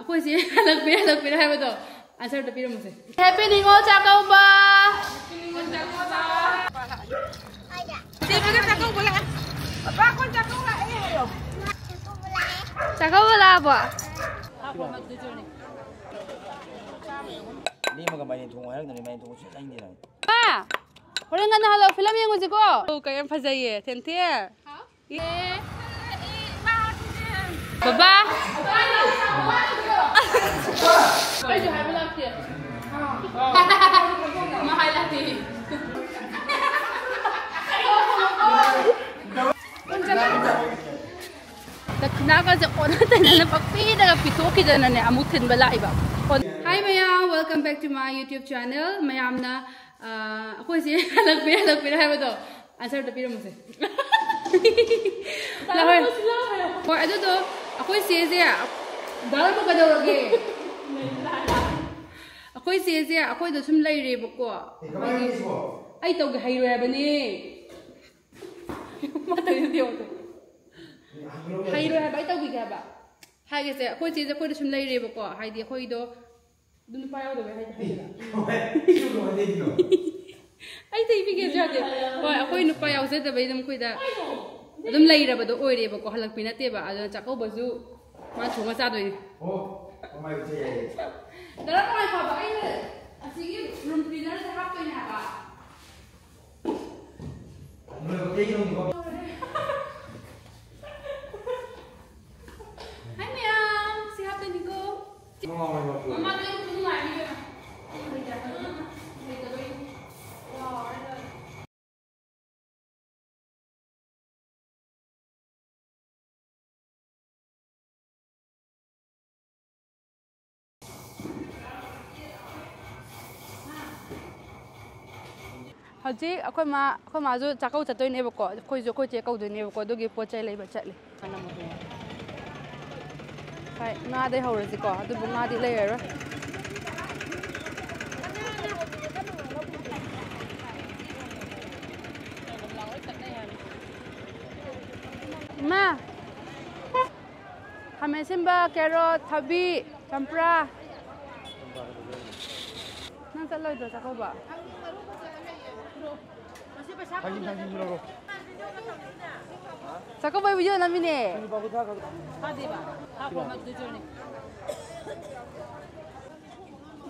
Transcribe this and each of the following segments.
Khoi si hallakpira hai bado answer to pira muse. Happy ningol chakkoubase. Di baga chakkoubase. Papa kon chakkoubase ayo. Chakkoubase ba? Apa mat tu jone. Ni maga main thong hai na ni main thong sai ni la. Ma. Horen ngana halo film yengu ji ko. Oh kayam phajaiye. Thente. Ha? Ye. Baba. Kau juga hai lakee. Ma hai lakee. Nakaka sa ona tanan na pagpida ka pituki dyan na amutin bala iba. Hi myam, welcome back to my YouTube channel. Myam na ako si hallakpira hai bado answer to pira muse. Lahoy. Hoy ado do ako si Zia. Dala mo ka daw lagi. Ako si Zia, ako do sum lai re bako. Ay tawag hayro ba ni. Mata yun diyo to. Hayro ba ay tawag ba? Hay kasi ako si Zia, ako do sum lai re bako. Hay di ako do dun pa yaw do hay hayro. Ay tay bigay jade. Hoy ako inu pa yaw sa tabay dum ko da. Dum lai ra ba do oy re bako hallakpira te ba ado chakkoubase zu ma thonga cha doi. Oh, mai bu che. Dara ko ai pa ba ai asigi room cleaner sa hap to ni ha ba. Mo ko te ni ko. Hi myam, si hap to ni ko. Mama Mama to yung tunay ni ko. Haji akoy ma jo chakau chatoi ne bako khoi jo khoi che kau doi ne bako dogi pochai lei ba chatli ana mo do kai nga dei hawra ji ko adu bu nga di lei ro ma hame simba carrot thabi champra nang chaloi do chakau ba chakkoubase video namine. Hadi ba? Apa mat tu jone.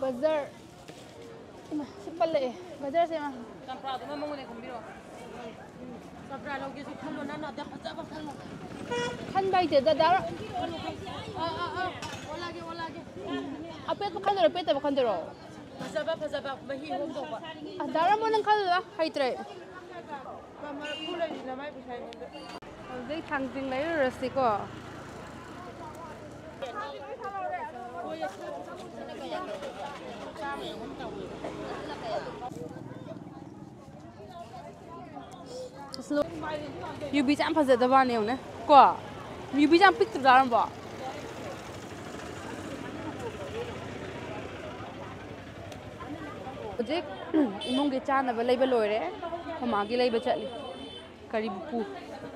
Bazar. Simpal le. Bazar se ma. Sampra do mamong ne kumbiro. Sampra logi su khalo na na da khaja ba khalo. Khan bai te da dar. Wala ge. Apet ba khalo pet ba khandero. Phazaba mahi hom do ba. Dara mo nang khalo la haitre. Đây thằng tình lấy rồi xí co. You bị chạm phải giật bao nhiêu nè? Quả. You bị chạm pick từ đó không? Project imong ke cha na ba leiba loi re khama gi leiba chatli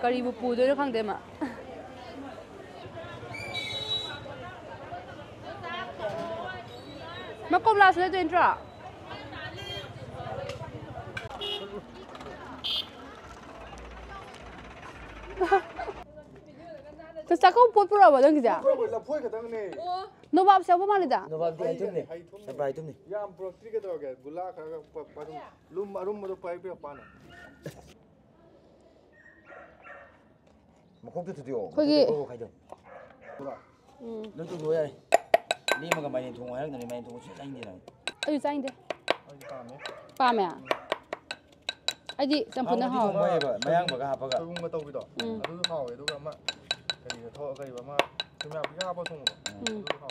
karibu pu do khang de ma ma kom la se de entra to sa ko pot pura ba dang ja la phoi ka dang ne no bab sa ba ma le da No bab di ai tum ni. Surprise tum ni. yam pro tri ka do ga gula kha pa lum arum mo do pai pe pa na Mo khok tu tu. Khoi gi. Ko khai do. Lo tu lo ya. Ni maga main thong hai na ni main thong sai ni la. ai sa inde ai pa me pa me ai di champun na ha Mai ba mayang ba ga ha ba ga. ko ma to bi do adu ha we do ga ma kai tho kai ba ma tu ma bi ha pa song do ha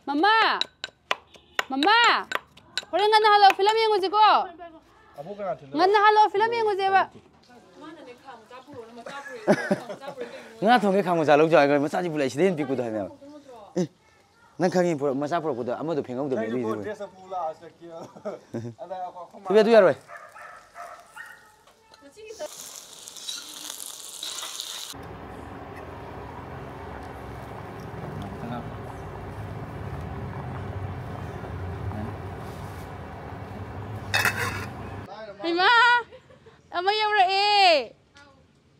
Mama horen ngana halo film yengu ji ko abu ka thin ngana halo film yengu je ba Nga thong ke khang ma sa lo ja ga ma sa ji bu lai si den pi ku do hai ma. Nang khang yin ma sa pro ku do amo do pheng ngau do me bi du. dress pu la as ki ada ko ma Tu ya roi.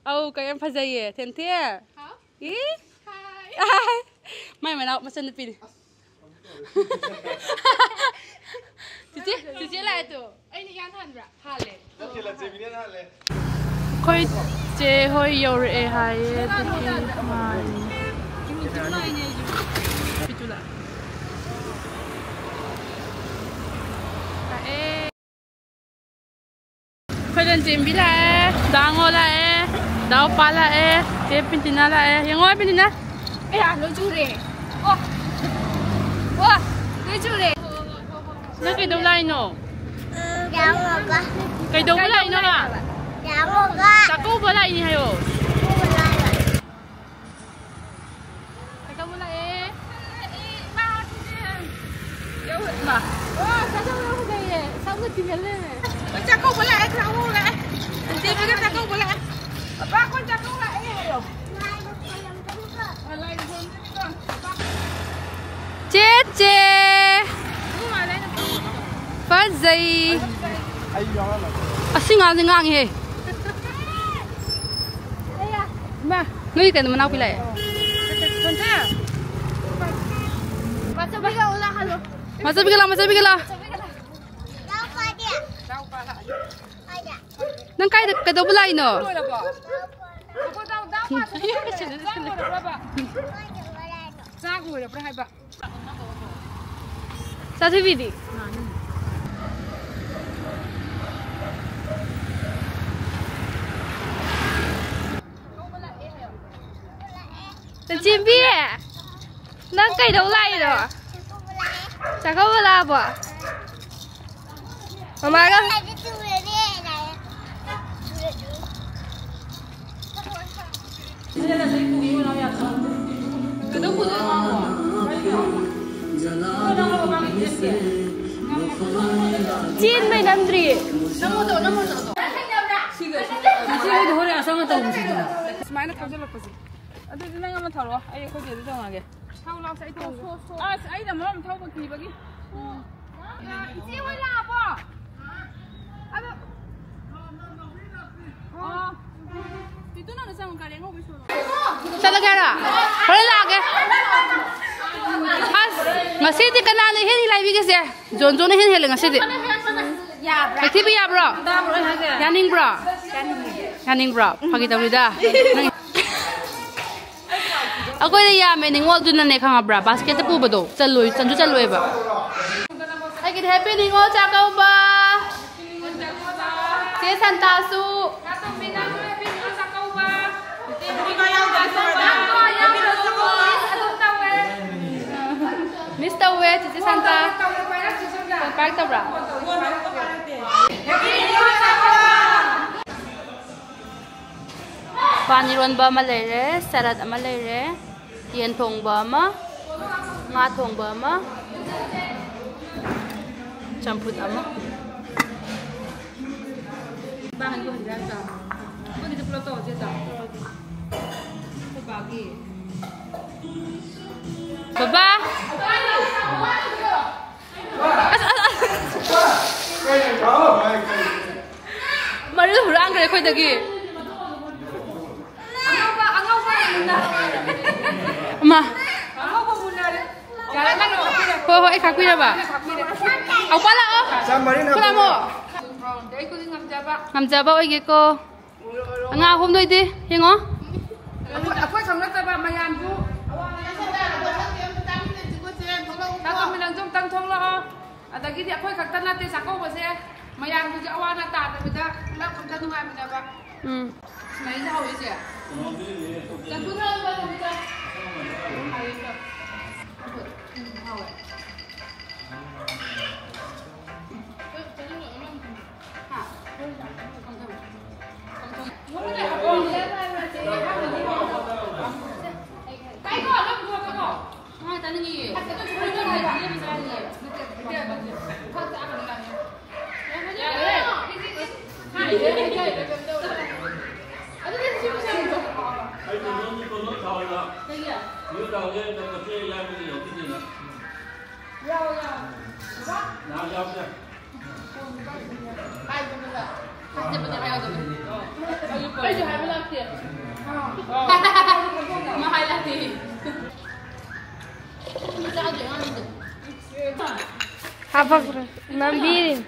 เอาก็ยังพะใจเทียนเทียอีไม่มาแล้วมาสนุกปีจีอะไรตัวไอ้นี่ยันทันปะฮัลเลยค่อยเจค่อยยอร์เอไฮตุกิมาปิจุละค่อยเดินจิมบิละดังโอละดาวปาละเจปินตินาละยังไงปินตินาเอ้ยลูจูเร่โอ้ลูจูเร่นักกินดูไรโน่ยังก็กินดูไรโน่ล่ะยังก็จักกูบอะไรนี่ฮะโย่จักกูบอะไรมาเดี๋ยวมาโอ้จักกูบอะไรซ้ำก็กินกันเลยจักกูบอะไรจักกูบอะไรเดี๋ยวไปกันจักกูบอะไรป้าคนจักกูบอะไรโย่เจ๊ฟ้าใจสิ่งงานเฮ้มานุ้ยกันมันเอาไปเลยmasa pergi lah nang kai ke do bulai no satu video Lanchenbi nang kai do lai rồi chả có la bỏ mama con chín mươi năm rỉ năm mươi độ hồi nào xong tàu gì máy nó tháo cho lọc gì anh đi nang mà tháo rồi anh có gì đâu mà kìa tháo lọc sẽ tháo ấy là mà tháo bagi chị ơi là bỏ itu nak sama kalian ngopi suruh. Saya lagi ada. Boleh lagi. As masih di kanan ini heli lagi ke sih? Jon ni heli ngasih di. Ya. Tapi ya bro. Yaning bro. Pagi tahu dah. Aku ini ya ningol tu nanti kang bro. Basket tu betul. Celui ba. Lagi happy ningol cakap ba. Saya santasu. Mr. Way, Cici Santa. Pak tabra. Paniron ba malere, salad malere, yen thong ba ma, nga thong ba ma, campur ama. Bahan ko hindi sa. Ko dito pala to, dito. Bagi. Baba. Mari lu hurang kare khoi dagi. Angau ba Ma. Angau ba munar. Jalan kan lo. Ho ai khakui ba. Au pa la o. Samari na. Pala mo. Dai ko ngam jaba oi ge ko. Anga hom doi di, hingo. Aku sampai sebab myam tu. Kalau bilang jom tang thong lah. Ada gini aku kata nanti chakkoubase myam tu awak nak tak tapi dah nak kita tu ngai mana pak. Mai tahu je. Jangan lupa kalau kita. ꯍꯥꯏꯕꯗꯤ ꯍꯥꯏꯗꯕ ꯑꯩꯁꯨ ꯍꯥꯏꯕ ꯂꯥꯛꯇꯦ ꯃꯥ ꯍꯥꯏ ꯂꯥꯛꯇꯦ ꯆꯥꯗ꯭ꯔꯦ ꯉꯥꯡꯗꯦ Hapakura. Nambiri.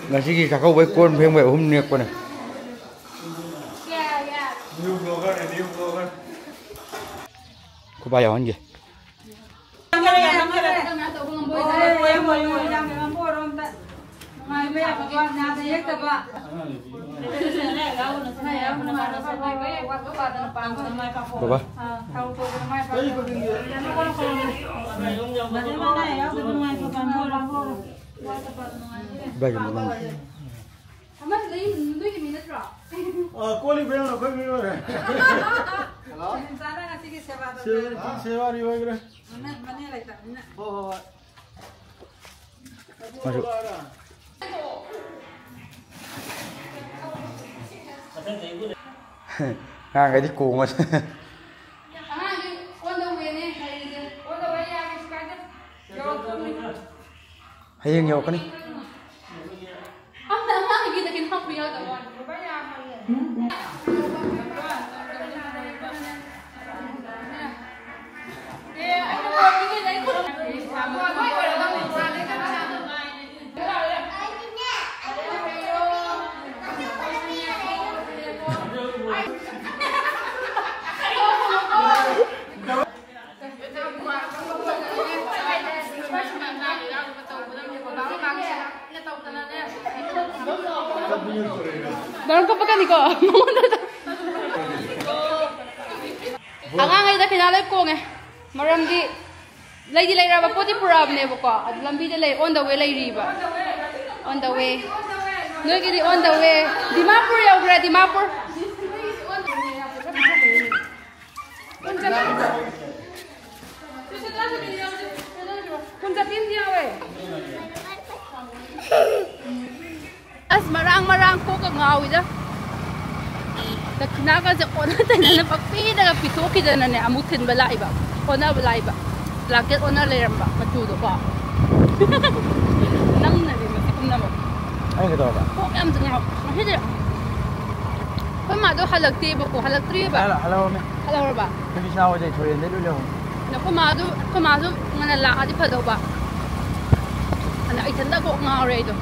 Ngasih chakkoubase con phim về hôm nay con này. New vlogger này, new vlogger. Có bao giờ anh gì? Baba. Bây giờ mình Cô đi về nó không đi rồi. Hello. Sewa đi về rồi. masuk. Ngang cái đi cuồng mà. Hay nhiều cái đi. Dalam ka pa ka niko. Ang angay da kinalay ko nga. Maram di lay di lay ra ba poti purab ne ko. Ad lambi di lay on the way lay riba. On the way. Noy ki di on the way. Dimapur yaw gra Dimapur. Kunja pin dia we. As marang ko ka ngawi da. Dakina ka sa ona tanan na pagpi da pito ki da na ne amutin bala iba. Ona bala iba. Lakee ona leram ba matudo ba. Nang na ni matikum na mo. Ay cái đó ba? Ko am tanga. Mahidi. Ko ma do halakte ba ko halaktri ba. Hello me. Hello ba. Cái sao vậy thôi đến đây luôn. Na ko ma do ngana la adi phado ba. Ana ai thanda ko ngaw re do.